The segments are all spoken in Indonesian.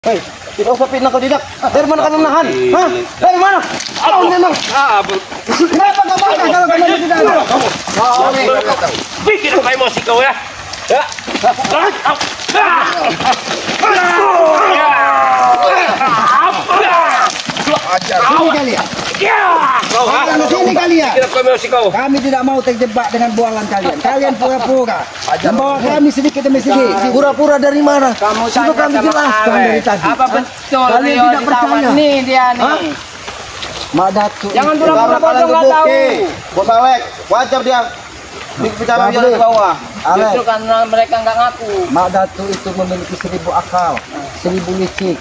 Hei, tidak usah fitnah kau tidak. Dari mana kamu menahan? Hah? Dari mana? Kau memang. Kenapa kau marah kalau kamu tidak ada? Bikin apa emosi kau ya? Ya. Sini kalian. Sini kalian. Kami tidak mau terjebak dengan bualan kalian. Kalian pura-pura membawa kami sedikit demi sedikit. Pura-pura dari mana? Sudah kami jelaskan dari tadi. Apa betul Kalian Rio tidak percaya. Nih dia nih. Mak Datuk. Jangan itu- pura-pura bodoh nggak tahu. Bos Alek, wajar dia. Bicara dia di bawah. Alek, Justru karena mereka nggak ngaku. Mak Datuk itu memiliki 1000 akal, 1000 licik.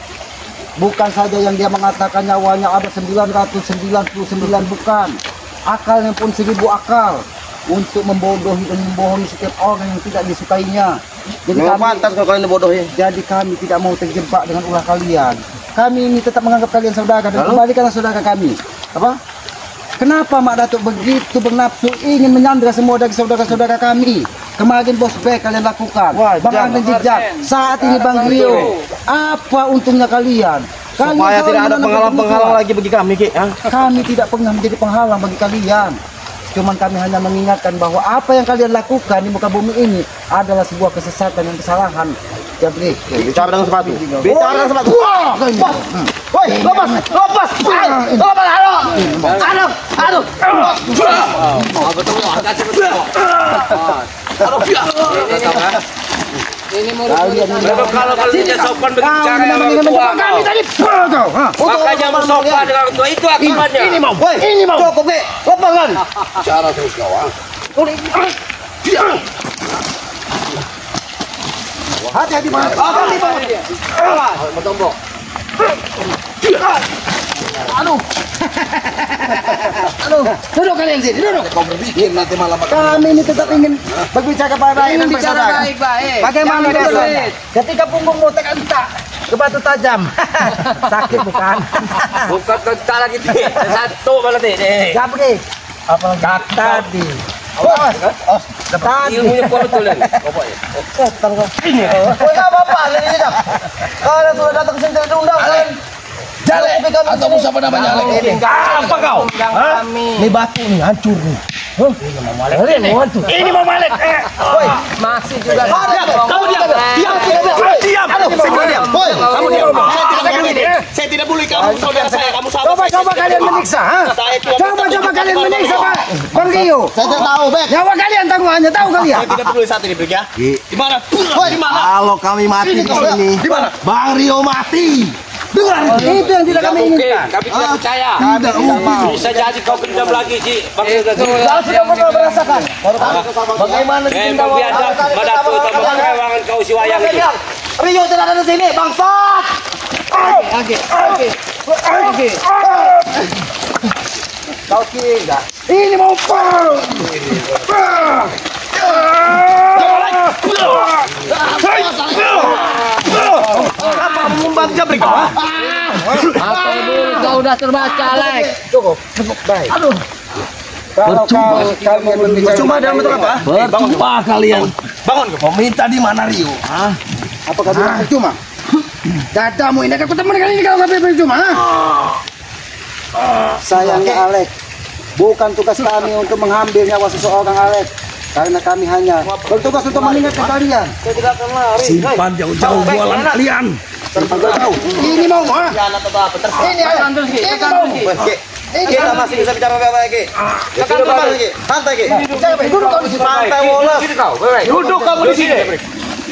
Bukan saja yang dia mengatakan nyawanya ada 999, bukan. Akalnya pun 1000 akal untuk membodohi dan membohongi setiap orang yang tidak disukainya. Jadi Memang kami, pantas kalau kalian bodohin. jadi kami tidak mau terjebak dengan ulah kalian. Kami ini tetap menganggap kalian saudara dan kembalikanlah saudara kami. Apa? Kenapa Mak Datuk begitu bernafsu ingin menyandra semua dari saudara-saudara kami? Kemarin Bos Bek kalian lakukan, Bang Anden Jejak, saat ini Bang Rio. Apa untungnya kalian? Supaya selalu tidak ada menanam penghalang-penghalang permusuhan. lagi bagi kami, Ki. Kami tidak pernah menjadi penghalang bagi kalian. Cuman kami hanya mengingatkan bahwa apa yang kalian lakukan di muka bumi ini adalah sebuah kesesatan dan kesalahan. Jadi, Bicara dengan sepatu. Bicara dengan sepatu. Woi, lepas, lepas. Lepas, aduh. Aduh. Ini murid kalian ini Kalau kalian sopan berbicara sama orang tua kami tadi makanya bersopan dengan orang tua itu akibatnya. Ini mau. Woi, ini mau. Cukup, Ki. Lepas. cara terus kawan. Hati-hati Mas. bertombok. Aduh, duduk kalian sini, duduk. Kau berpikir nanti malam Kami ini tetap ingin berbicara baik-baik Ingin dan bicara bersaudara. baik-baik. Bagaimana Jangan rasanya? sulit. Ketika punggungmu terentak ke batu tajam. Sakit bukan? Bukan kata lagi satu malah nih. Gabri. Apa tadi? Tadi. Ilmunya kuat betul ini. Pokoknya. Woi, enggak apa-apa, ini tidak. Kalian sudah datang ke sini dari undang kan? Jalek atau siapa namanya? Apa kau? Kami Ini batu nih hancur nih. Ini mau balik. Woi, masih juga. Kamu diam. Diam. Diam. woi, Kamu diam. Saya tidak boleh kamu saudara saya. Kamu sahabat saya. Coba kalian menyiksa, ha? Coba kalian menyiksa, Pak. Bang Rio. saya tidak tahu, Bek. Nyawa kalian tangguhannya, tahu kalian? Saya tidak peduli saat ini, Brik ya. Di mana? Di mana? Kalau kami mati di sini, Di mana? Bang Rio mati. Dengar Itu yang tidak kami Mungkin inginkan. kami tidak percaya. Tidak mau. Bisa jadi kau kendam lagi sih. Kalau sudah pernah merasakan, bagaimana Memang biadab Madatu utama kewangan kau si wayang itu. Rio tidak ada di sini, bangsat. Oke. Kau kira ini mau pang. Apa membantu jabrik? Apa dulu kau udah terbaca, Alex? Cukup baik. Aduh. Kalau kalian berbicara Cuma dalam bentuk apa? Berjumpa kalian. Bangun, kau minta di mana Rio? apa kau bilang percuma? Dadamu ini akan ketemu dengan ini kalau nggak percuma, ha? Sayangnya Alex, bukan tugas kami untuk mengambil nyawa seseorang, Alex. Karena kami hanya bertugas untuk mengingatkan kalian. Saya tidak akan lari. Simpan jauh-jauh bualan kalian. Ini mau, ha? Ini Alex. Ini mau. Kita masih bisa bicara baik-baik, Ki. Tekan depan, Ki. Santai, Ki. Duduk kau di situ. Santai, Woles. Duduk kamu di sini.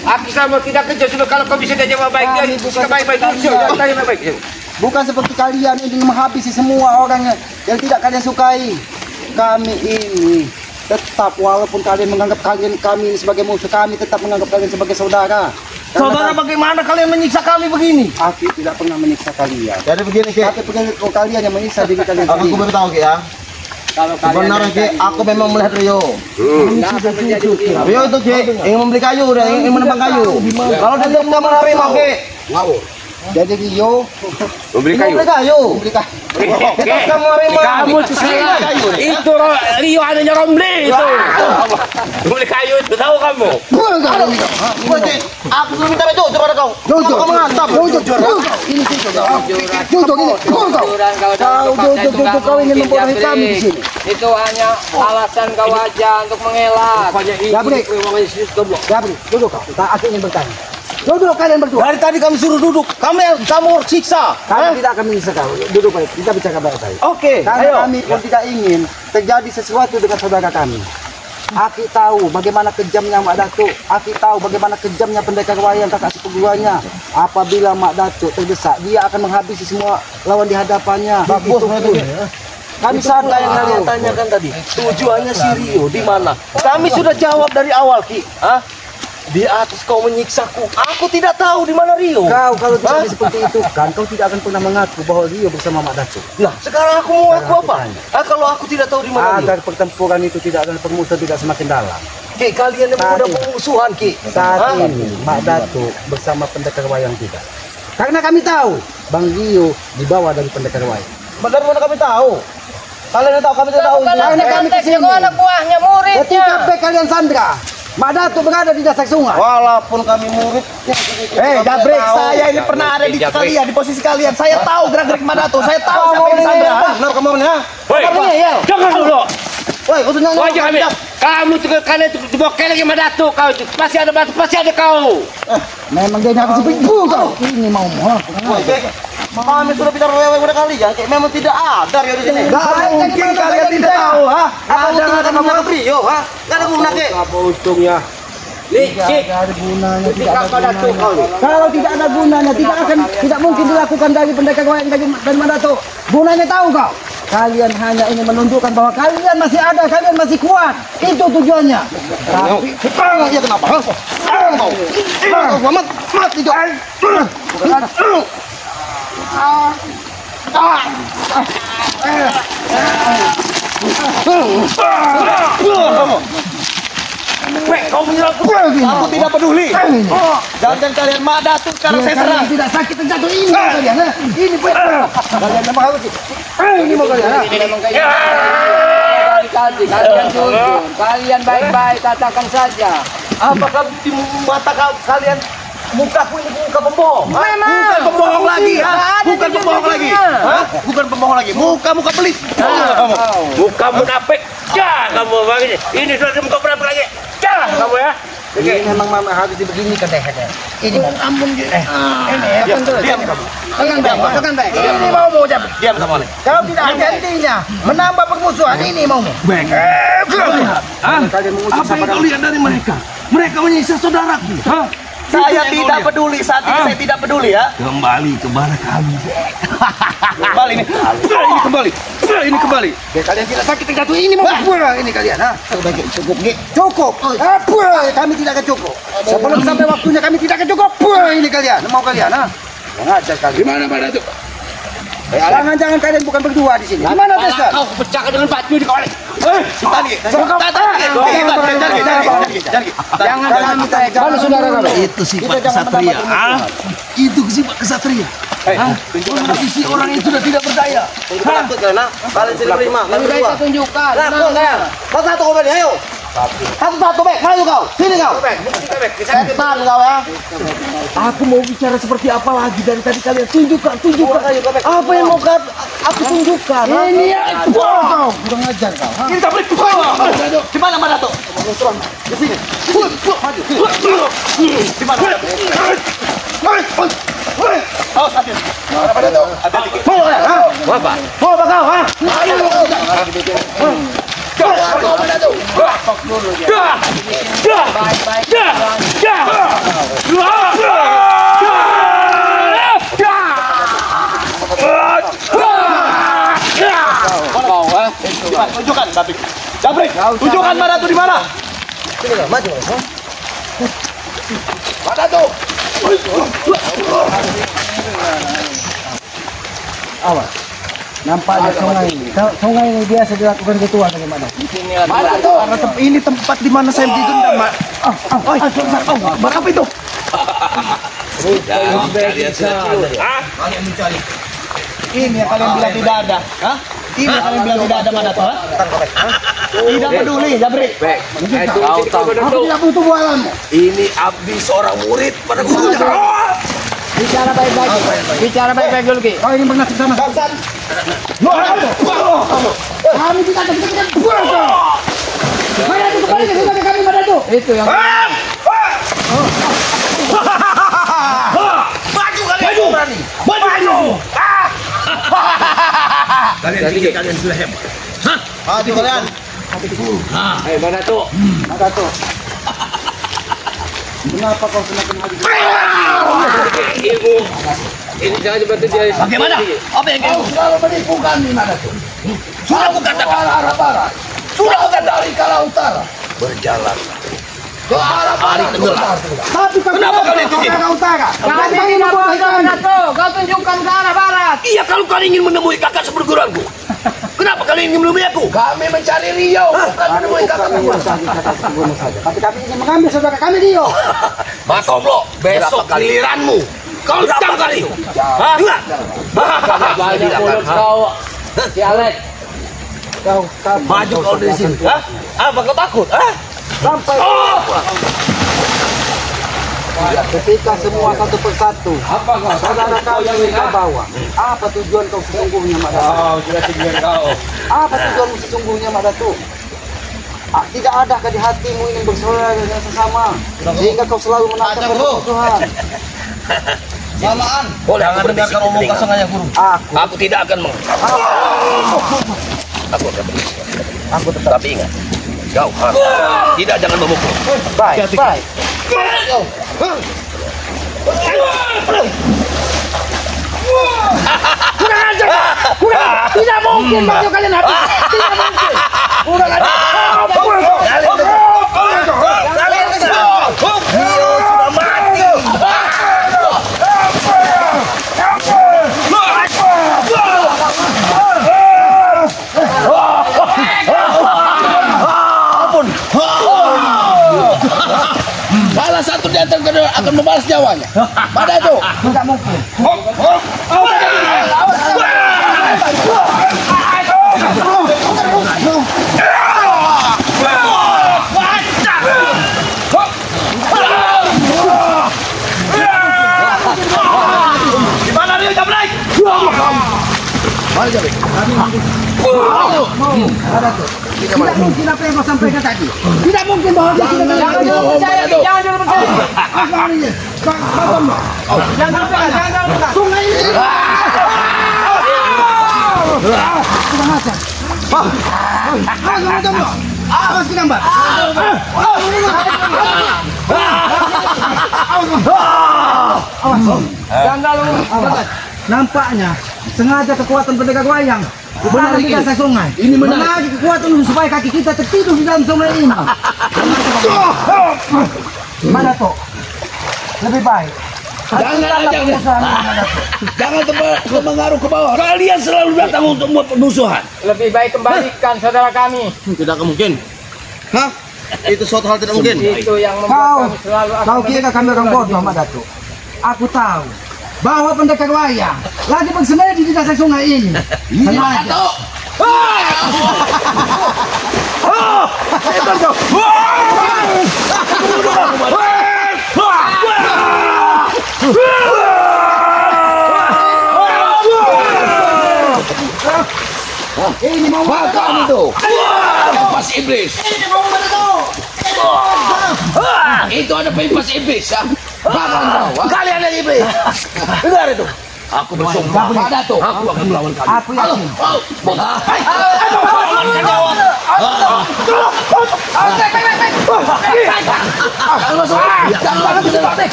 Aku sama tidak kerja sudah kalau kau bisa dia jawab baik dia bisa baik-baik dulu. Tanya baik. Bukan seperti kalian ingin menghabisi semua orang yang tidak kalian sukai. Kami ini tetap walaupun kalian menganggap kami sebagai musuh, kami tetap menganggap kalian sebagai saudara. Saudara, bagaimana kalian menyiksa kami begini? Aku tidak pernah menyiksa kalian. Jadi begini, Ki. Tapi kalian yang menyiksa diri kalian Aku sendiri. baru tahu, Ki, ya. Kalau kalian Sebenarnya, Ki, aku memang melihat Rio. nggak akan menjadi begini. Rio itu, Ki, ingin membeli kayu dan ingin menebang kayu. Kalau dia tidak menerima, Ki. Jadi Rio Membeli kayu. beli kayu. Beli kayu. Kamu Kamu itu salah. Itu Rio adanya Romli itu. Membeli kayu itu tahu kamu. Berarti aku sudah minta Jojo pada kau. Jojo. Kau mengantap. Jojo. Ini Jojo ini. Kau ingin membodohi kami di sini. Itu hanya alasan kau aja untuk mengelak. Jabri. Jabri, duduk kau. Aku ingin bertanya. Duduk kalian berdua. Dari tadi kami suruh duduk. Kamu siksa. Kami tidak akan menyiksa kau. Duduk baik. Kita bicara baik-baik. Oke, Karena ayo. kami pun tidak ingin terjadi sesuatu dengan saudara kami. Aki tahu bagaimana kejamnya Mak Datuk. Aki tahu bagaimana kejamnya pendekar wayang kakak sepuguannya. Apabila Mak Datuk terdesak, dia akan menghabisi semua lawan di hadapannya. Bagus, Begitu pun. Kami Wisata yang sadar. kalian tanyakan tadi, tujuannya si Rio di mana? Kami sudah jawab dari awal, Ki. Hah? Di atas kau menyiksaku. Aku tidak tahu di mana Rio. Kau kalau tidak seperti itu kan, kau tidak akan pernah mengaku bahwa Rio bersama Mak Datuk. Nah, sekarang aku mau ngaku apa? Kalau aku tidak tahu di mana Rio. Agar pertempuran itu tidak akan permusuhan tidak semakin dalam. Ki, kalian yang Tadi. udah pemusuhan, Ki. Saat Hah? ini Mak Datuk bersama pendekar wayang tidak. Karena kami tahu Bang Rio dibawa dari pendekar wayang. Dari mana kami tahu? Kalian yang tahu, kami tidak tahu. Karena kami kesini. Kau anak buahnya, muridnya. Ketika kalian sandra, Mak Datuk berada di dasar sungai. Walaupun kami murid, Jabrik, saya ini pernah ada di kalian, di posisi kalian. Saya tahu gerak-gerik Madato. Saya tahu siapa yang Sandra. benar kamu benar. Woi, jangan dulu. Woi, khususnya Wajah kami. Kamu tuh kalian itu dibokel lagi sama Datuk kau itu. Pasti ada batu, pasti ada kau. Memang dia habis ibu kau. Ini mau Kami sudah bicara lewe-lewe kalian, kayak memang tidak ada Rio di sini. Gak mungkin kalian tidak tahu, ha? Ada menangkap Rio, ha? Gak ada guna, Ki. Apa untungnya? Licik. Tidak ada gunanya, tidak Tidak ada ada Datuk kau. gunanya. Kalau tidak ada gunanya, tidak mungkin dilakukan dari pendekar wayang dari Mak Datuk. Gunanya tahu kau? Kalian hanya ingin menunjukkan bahwa kalian masih ada, kalian masih kuat. Itu tujuannya. Tapi Iya kenapa? Mau? Mati itu. Kau menyerangku. Aku tidak peduli. Jangan kalian Mak Datuk sekarang saya serang. kalian tidak sakit terjatuh ini kalian. Ini kalian memang harus. Ini mau kalian. Kalian jujur, kalian baik-baik katakan saja. Apakah di mata kalian mukaku ini muka pembohong? Bukan pembohong lagi, ha? Bukan pembohong lagi. Hah? Bukan pembohong lagi. Muka pelit. Muka munafik. Ya, kamu begini. Ini sudah muka munafik lagi. Ya, kamu ya. Ini memang mama harus begini kan deh. Ini mau ampun gitu. Diam kamu. Tekan baik. Ini mau Jabrik. Diam kamu. Kalau tidak ada hentinya menambah permusuhan ini mau. Kalian mengucap Apa yang kau lihat dari mereka? Mereka menyiksa saudaraku. Saya tidak peduli saat ini, saya tidak peduli ya. Kembali kepada kami. Kembali ini. Ini kembali. Ini kembali. kalian tidak sakit terjatuh ini mau ini kalian cukup nih. Cukup. Kami tidak akan cukup. Sebelum sampai waktunya kami tidak akan cukup. Ini kalian mau kalian mengajar kalian. Di mana Pak Datuk? Jangan kalian bukan berdua di sini. Di mana Testa? Kau pecahkan dengan batu di kau. Jangan kalau saudara kami. Itu sifat kesatria. Itu sifat kesatria. Menghabisi orang yang sudah tidak berdaya. Takut karena kalian sini terima. Kami Lebih baik berdua. kita tunjukkan. Lakukan kalian. Satu kau balik, ayo. Satu baik, maju kau. Sini kau. Setan kau ya. Aku mau bicara seperti apa lagi dari tadi kalian tunjukkan. Ayo kau baik. Apa yang mau aku tunjukkan? Ini ya. Kurang ajar kau. Ini tak boleh. Di mana Madato? Di sini. Di mana Madato? Awas hati. Madato. Hati-hati. Apa? Mau apa kau, ha? Tunjukkan, Jabrik. Tunjukkan Madato di mana? Sini kau, maju. Madato. Awas. Nampaknya sungai ini. Sungai ini biasa dilakukan ritual bagaimana? Madato. Ini tempat di mana saya didendam, Mak. Berapa itu? Kalian sudah cium. Kalian mencari. Ini yang kalian bilang tidak ada. Hah? Ini yang kalian bilang tidak ada mana tuh? Tidak peduli, Jabri. Kau tahu. Aku tidak butuh bualanmu. Ini abdi seorang murid pada gurunya. Bicara baik-baik. Bicara baik-baik dulu, Ki. Kau ini bernasib sama Samsan. Kami tidak ada kita buang kau. Mana itu kembali ke sana kami mana itu? Itu yang Maju kalian berani. Maju. Kalian sudah hebat. Maju kalian. Mana tuh? Ada tuh. Kenapa kau semakin maju? Ibu. Ini jangan bantu dia. Bagaimana? Apa yang Kau selalu menipu kami mana tuh? sudah aku katakan? Arah barat. Sudah aku katakan. Dari ke arah utara. Berjalan. Ke arah Hari barat. tenggelam. Tapi Kenapa kalian ke sini? ke arah utara? kami tidak mau ke sana tuh. Kau tunjukkan ke arah barat. Iya, kalau kalian ingin menemui kakak seperguruanku. Kenapa kalian ingin menemui aku? Kami mencari Rio, bukan menemui kakak saja. Tapi kami ingin mengambil saudara kami Rio. Makomlo, besok giliranmu. Kau datang kali. Hah? Enggak. Banyak mulut kau. Si Alex. Kau Maju kau dari sini. Hah? Apa kau takut? Hah? sampai ketika semua satu persatu saudara kami kita bawa. Apa tujuan kau sesungguhnya, Mak Datuk? Sudah tujuan kau. Apa tujuanmu sesungguhnya, Mak Datuk? Tidak adakah di hatimu ingin bersaudara dengan sesama sehingga kau selalu menatap permusuhan? Samaan. Boleh jangan dengarkan omong kosong aja, Guru. Aku tidak akan Aku akan berhenti. Aku tetap. Tapi ingat, kau tidak jangan memukul. Baik, baik. Kurang ajar. Tidak mungkin bagi kalian habis. Tidak mungkin. Kurang ajar. Kalian sudah mati. Salah satu di antara kedua akan membalas nyawanya. Pada itu. Tidak mungkin. Di mana dia Jablay? Tidak mungkin apa yang kau sampaikan tadi. Tidak mungkin bahwa dia sudah Jangan dulu percaya, Ki. Jangan dulu percaya. Jangan percaya. Sungai ini. Sudah macam. Awas ke gambar. Jangan dulu. Nampaknya sengaja kekuatan pendekar wayang benar di dasar sungai. Ini menarik kekuatan supaya kaki kita tertidur di dalam sungai ini. Mana toh? Lebih baik. Jangan mengaruh ke bawah. Kalian selalu datang untuk membuat permusuhan. Lebih baik kembalikan saudara kami. Tidak mungkin. Hah? Itu suatu hal tidak mungkin. Itu yang Kau, membuat kami selalu akan kau kira kami orang bodoh, Mak Datuk? Aku tahu bahwa pendekar wayang lagi bersemedi di dasar sungai ini. Sengaja. Ini mau makan itu. Pempas iblis. Ini mau mana tuh? Itu ada pempas iblis ya. Kalian yang iblis. Dengar itu. Aku bersumpah Pada tuh. aku akan melawan kalian. Aku yakin.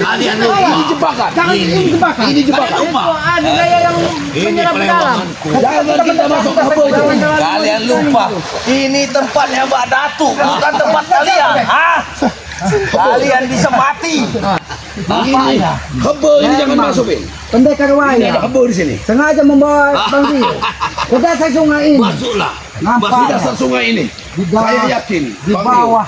Kalian ini jebakan. Ini jebakan. Ini jebakan. ada gaya yang menyerap ke dalam. Jangan kita masuk ke bawah. Kalian lupa. Ini tempatnya Mbak Datu, bukan tempat kalian. Hah? Kalian bisa mati. Ini kebo ini jangan masukin. Pendekar Ini wayang ada kebo di sini. sengaja membawa Bang Rio ke dasar sungai ini. Masuklah. Di Nampaknya dasar sungai ini. di bawah, Saya yakin. di bawah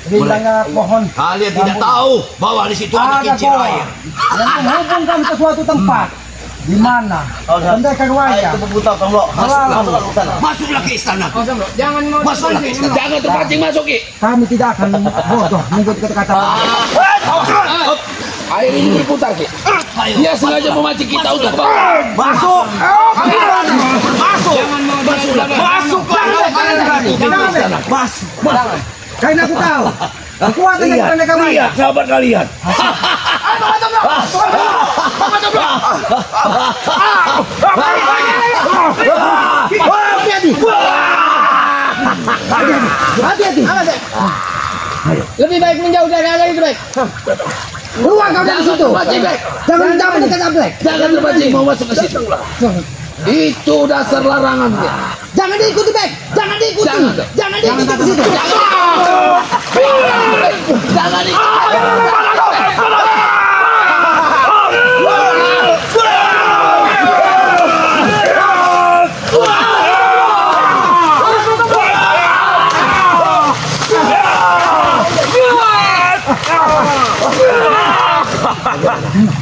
Rintangnya pohon. Kalian tidak tahu bahwa di situ ada kincir goa air. yang menghubungkan ke suatu tempat di mana pendekar wayang Masuklah ke istana. Jangan mau Masuklah ke istana. Jangan terpancing masuk, Ki. kami tidak akan bodoh mengikuti kata-kata Air ini berputar, Ki. Dia sengaja memancing kita untuk Masuk. karena aku tahu kekuatan dari pendekar wayang. Sahabat kalian. Hati-hati. lebih baik menjauh dari area itu baik. Keluar kau dari situ. Jangan dekat Ablek. Jangan terpancing mau masuk ke situ. Itu dasar larangan, Ki. Jangan diikuti, Bek. Jangan diikuti. Jangan diikuti ke situ. Jangan ikuti.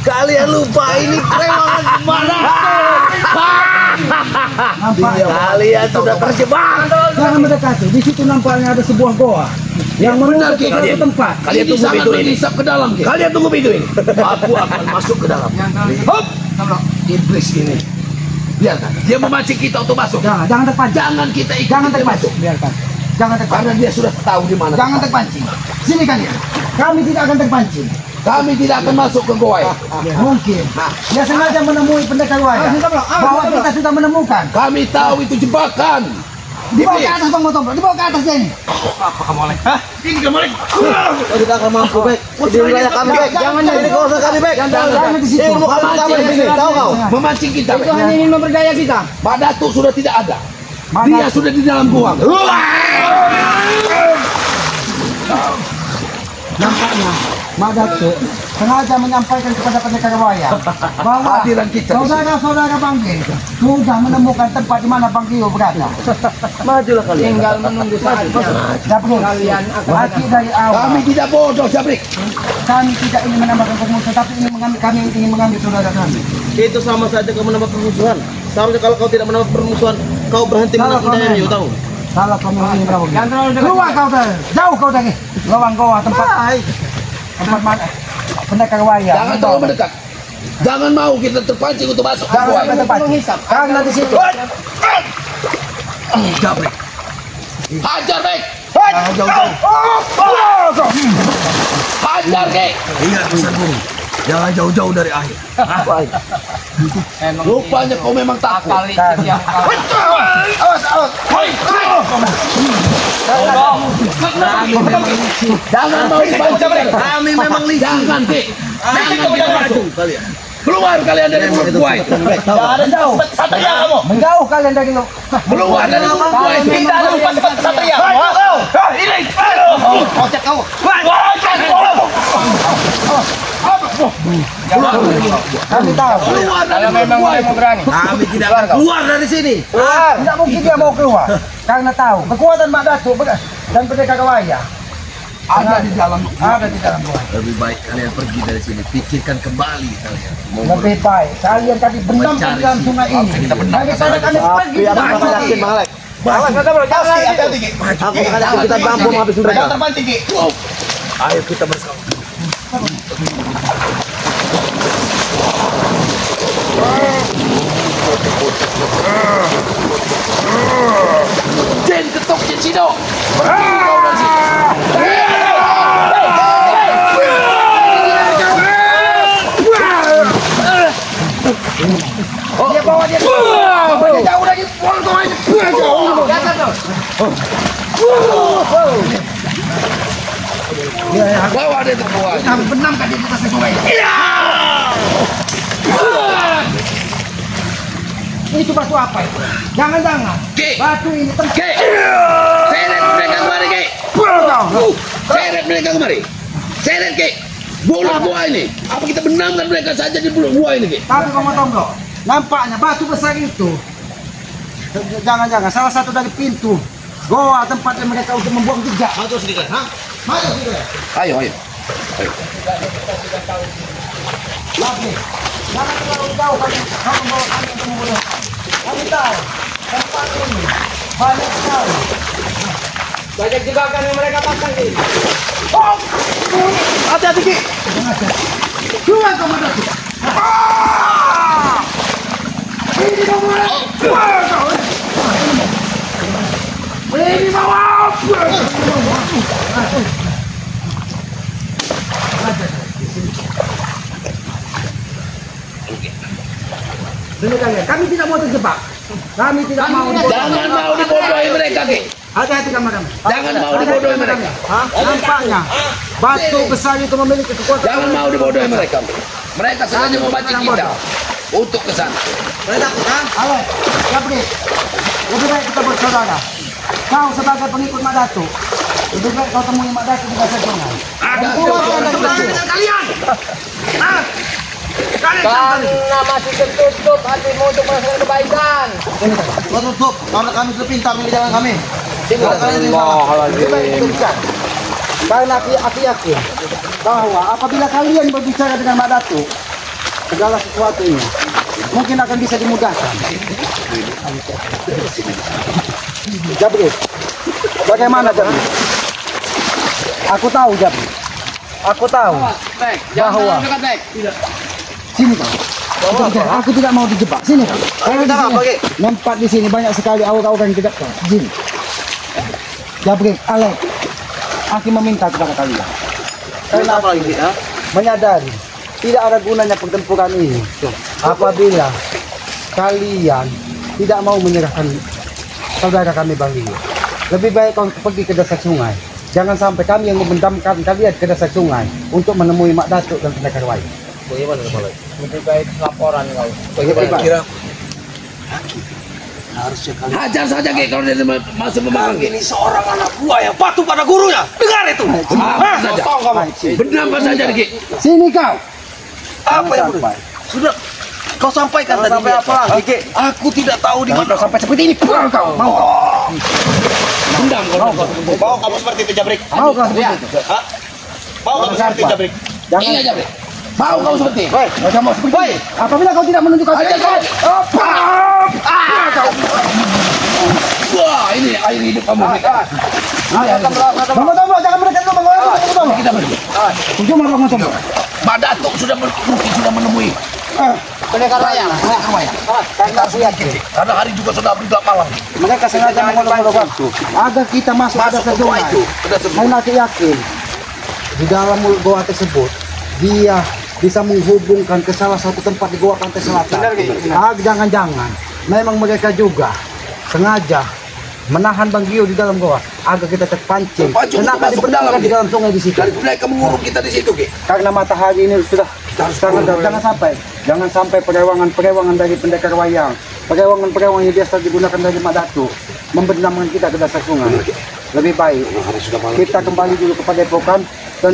Kalian lupa ini preman kemana? Kalian sudah terjebak. Jangan mendekati. Di situ nampaknya ada sebuah goa yang Benar, Ki. menuju ke suatu tempat. Kalian Ini tunggu sangat pintu ini. menghisap ke dalam, Ki. Kalian tunggu pintu ini. Aku akan masuk ke dalam. Hop! Iblis ini. Biarkan. Dia memancing kita untuk masuk. Jangan terpancing. Jangan kita ikut. Jangan dia terpancing. masuk. Biarkan. Jangan terpancing. Karena dia sudah tahu di mana. Jangan terpancing. Sini kalian. Kami tidak akan terpancing. Kami tidak akan masuk ke goa. Mungkin dia sengaja menemui pendekar wayang bahwa kita sudah menemukan. Kami tahu itu jebakan. Dibawa ke atas Bang Motombro, dibawa ke atas ini. Kita akan mampu, Bek. Di wilayah kami, Bek. Jangan jadi kawasan kami, Bek. Jangan di situ. Ilmu kami pertama di sini, tahu kau? Memancing kita. Itu hanya ingin memperdaya kita. Pak Datuk sudah tidak ada. Dia sudah di dalam gua. Nampaknya Mak Datuk sengaja menyampaikan kepada pendekar wayang bahwa Hadiran kita di sini. saudara-saudara Bang Gio sudah menemukan tempat di mana Bang Gio berada. Majulah kalian. Tinggal menunggu saatnya. Jabrik, Kalian akan hati dari awal Kami tidak bodoh, Jabrik. kami tidak ingin menambahkan permusuhan, tapi kami ingin mengambil saudara kami. Itu sama saja kau menambah permusuhan. Seharusnya kalau kau tidak menambah permusuhan, kau berhenti menambah Rio, tahu? Kalau kamu ingin tahu, Jangan terlalu dekat. keluar kau dari, jauh kau dari lubang goa tempat mana pendekar wayang. Jangan terlalu mendekat. Jangan mau kita terpancing untuk masuk ke Jangan gua. sampai terpancing. Karena di situ. Jabrik. Hajar, Bek. Hajar, Bek. Ingat pesan guru. Jangan jauh-jauh dari air. Memang Rupanya kau memang takut. kali yang Jangan mau dipancing. Kami memang licik. Jangan, Ki. Jangan kita masuk. Keluar kalian dari mulut gua itu. Jangan jauh. Menjauh kalian dari lu. Keluar dari mulut gua itu. Satria. Kami tahu. Keluar dari Kalau mulut memang gua mau itu. berani. Kami tidak akan keluar dari sini. Tidak mungkin dia mau keluar. Karena tahu kekuatan Mak Datuk dan pendekar wayang Ada di dalam. ada di dalam gua. Lebih baik kalian pergi dari sini. Pikirkan kembali kalian. Lebih baik kalian tadi benamkan di dalam sungai ini. Daripada kami pergi Tapi ke aku dalam akan yakin, Bang Alek. Aku akan yakin kita mampu menghabisi mereka. Ayo kita bersama. Jen ketok Jen Sido. Pergi kau dari sini. dia bawa dia jauh dari pohon ini. Bawa dia ke bawah. Kami benamkan dia di atas sungai. Itu batu apa itu? Jangan-jangan Ki. batu ini tempat. Ki. Seret mereka kemari, Ki. Seret mereka kemari. Seret, Ki. Mulut gua ini. Apa kita benamkan mereka saja di mulut gua ini, Ki? Tapi Bang Motombro, nampaknya batu besar itu jangan-jangan salah satu dari pintu goa tempat mereka untuk membuang jejak. Atau sedikit, ha? Ayo. Lagi. Jangan terlalu jauh kamu bawa kami untuk membunuh. Kami tahu tempat ini banyak sekali. Banyak jebakan yang mereka pasang Ki. Hati-hati Ki. Dua komandan. Ini bawa. Sini kalian, kami tidak mau terjebak. Kami tidak mau. Jangan mau dibodohi mereka, Ki. Hati-hati kamu. Jangan mau dibodohi mereka. Nampaknya batu besar itu memiliki kekuatan. Jangan mau dibodohi mereka. Mereka sengaja memancing kita untuk ke sana. Halo, Gabri. Lebih baik kita bersaudara. Kau sebagai pengikut Mak Datuk, lebih baik kau temui Mak Datuk di dasar sungai. Ada Dengan kalian. Karena masih tertutup hatimu untuk melakukan kebaikan. Tutup, karena kami sudah pintar di jalan kami. Karena aku yakin bahwa apabila kalian berbicara dengan Mak Datuk, segala sesuatunya mungkin akan bisa dimudahkan. Jabri, bagaimana Jabri? Aku tahu Jabri. Aku tahu bahwa sini kau. Aku tidak mau dijebak. Sini kau. Nampak di sini banyak sekali aura-aura yang tidak tahu. Sini. Jabri, Alek, aku meminta kepada kalian. Karena aku menyadari tidak ada gunanya pertempuran ini apabila kalian tidak mau menyerahkan saudara kami Bang Rio. Lebih baik kau pergi ke dasar sungai. Jangan sampai kami yang memendamkan kalian ke dasar sungai untuk menemui Mak Datuk dan pendekar lain. Bagaimana kepala? Lebih baik laporan kau. Bagaimana? Kira harusnya kalian hajar saja, Ki, kalau dia masuk memahami. ini seorang anak buah yang patuh pada gurunya. Dengar itu. Apa saja. Benar apa saja, Ki. Sini kau. Apa yang sudah kau sampaikan tadi? Sampai apa lagi, Ki? Aku tidak tahu di mana Sampai seperti ini. Pulang kau. Mau kau? Dendam kalau Mau kamu seperti itu, Jabrik? Mau kau seperti itu? Hah? Mau kamu seperti itu, Jabrik? Jangan. Iya, Jabrik. Mau kau seperti. Woi, kamu seperti ini. Apabila kau tidak menunjukkan Wah, ini air hidup kamu, Ki. Tunggu, jangan mereka dulu, tunggu. Kita pergi. Tunggu, tunggu. Mak Datuk mungkin sudah menemui. Pendekar wayang. Karena aku yakin Karena hari juga sudah gelap malam. mereka sengaja mengolok-olok waktu agar kita masuk ke dasar sungai. Karena aku yakin di dalam goa tersebut dia bisa menghubungkan ke salah satu tempat di goa pantai selatan. Jangan-jangan memang mereka juga sengaja menahan Bang Gio di dalam goa agar kita terpancing. Kenapa masuk ke dalam, di dalam sungai di situ? Dan mereka mengurung kita di situ, Ki. Karena matahari ini sudah sangat jangan sampai perewangan dari pendekar wayang, perewangan yang biasa digunakan dari Mak Datuk membenamkan kita ke dasar sungai. Lebih baik kita kembali dulu kepada Epokan dan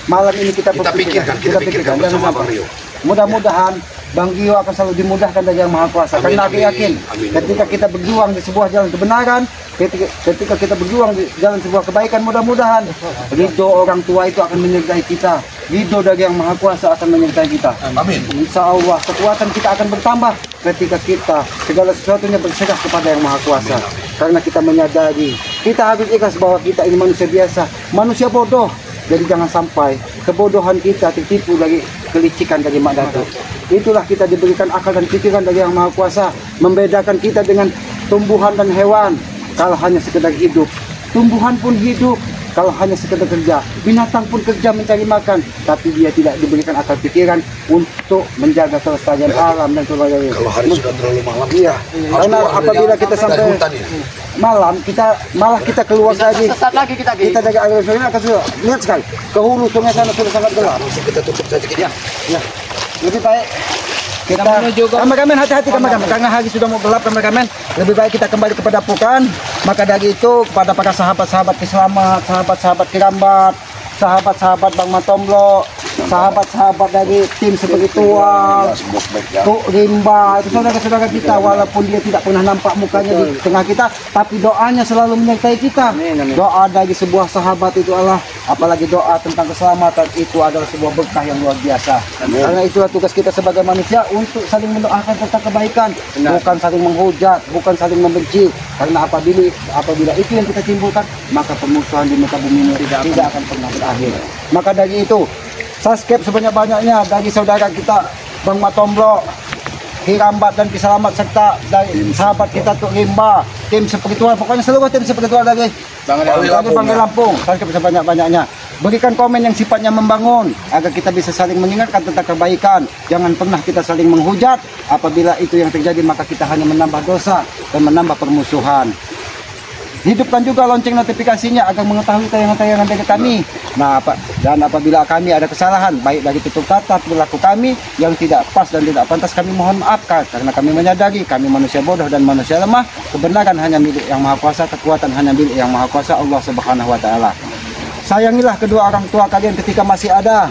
malam ini kita pikirkan jangan sampai. Mudah-mudahan Bang Gio akan selalu dimudahkan dari Yang Maha Kuasa. Karena aku yakin ketika kita berjuang di sebuah jalan kebenaran, ketika kita berjuang di jalan sebuah kebaikan, mudah-mudahan ridho orang tua itu akan menyertai kita. Ridho dari Yang Maha Kuasa akan menyertai kita. Amin. Insya Allah kekuatan kita akan bertambah ketika kita segala sesuatunya berserah kepada Yang Maha Kuasa. Karena kita menyadari kita harus ikhlas bahwa kita ini manusia biasa, manusia bodoh. Jadi jangan sampai kebodohan kita tertipu dari kelicikan dari Mak Datuk. Itulah kita diberikan akal dan pikiran dari Yang Maha Kuasa, membedakan kita dengan tumbuhan dan hewan. Kalau hanya sekedar hidup, tumbuhan pun hidup. Kalau hanya sekedar kerja, binatang pun kerja mencari makan, tapi dia tidak diberikan akal pikiran untuk menjaga kelestarian alam dan sebagainya. Kalau hari sudah terlalu malam, Iya, karena apabila kita sampai malam, kita keluar lagi. Sesat lagi kita, Ki. Kita jaga air sungai akan sudah lihat sekali ke hulu sungai sana sudah sangat gelap. kita tutup saja, Ki. Ya, lebih baik kita menuju ke- kameramen hati-hati kameramen karena hari sudah mau gelap kameramen. Lebih baik kita kembali kepada Pukan. Maka dari itu kepada para sahabat-sahabat Kiselamat, sahabat-sahabat Kirambat, sahabat-sahabat Bang Matomblo, sahabat-sahabat dari tim spiritual, Tuk Rimba, itu saudara-saudara kita, walaupun dia tidak pernah nampak mukanya di tengah kita, tapi doanya selalu menyertai kita. Doa dari sebuah sahabat itu adalah, apalagi doa tentang keselamatan, itu adalah sebuah berkah yang luar biasa. Karena itulah tugas kita sebagai manusia untuk saling mendoakan tentang kebaikan, bukan saling menghujat, bukan saling membenci. Karena apabila itu yang kita timbulkan, maka permusuhan di muka bumi ini tidak akan pernah berakhir. Maka dari itu, subscribe sebanyak-banyaknya dari saudara kita Bang Matomblo, Hirambat dan Kiselamat, serta dari sahabat kita Tuk Rimba, tim spiritual, pokoknya seluruh tim spiritual dari Bang Lampung. Subscribe sebanyak-banyaknya. Berikan komen yang sifatnya membangun agar kita bisa saling mengingatkan tentang kebaikan. Jangan pernah kita saling menghujat. Apabila itu yang terjadi, maka kita hanya menambah dosa dan menambah permusuhan. Hidupkan juga lonceng notifikasinya agar mengetahui tayangan-tayangan dari kami. Nah, dan apabila kami ada kesalahan, baik dari tutur kata, perilaku kami yang tidak pas dan tidak pantas, kami mohon maafkan. Karena kami menyadari kami manusia bodoh dan manusia lemah. Kebenaran hanya milik Yang Maha Kuasa, kekuatan hanya milik Yang Maha Kuasa, Allah Subhanahu wa Ta'ala. Sayangilah kedua orang tua kalian ketika masih ada,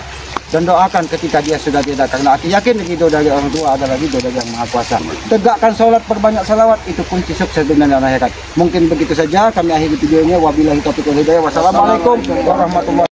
dan doakan ketika dia sudah tidak, karena aku yakin ridho dari orang tua adalah ridho dari Yang Maha Kuasa. Tegakkan sholat, perbanyak salawat, itu kunci sukses dunia dan akhirat. Mungkin begitu saja kami akhiri videonya. Wabillahi taufiq wal hidayah. Wassalamualaikum warahmatullahi wabarakatuh.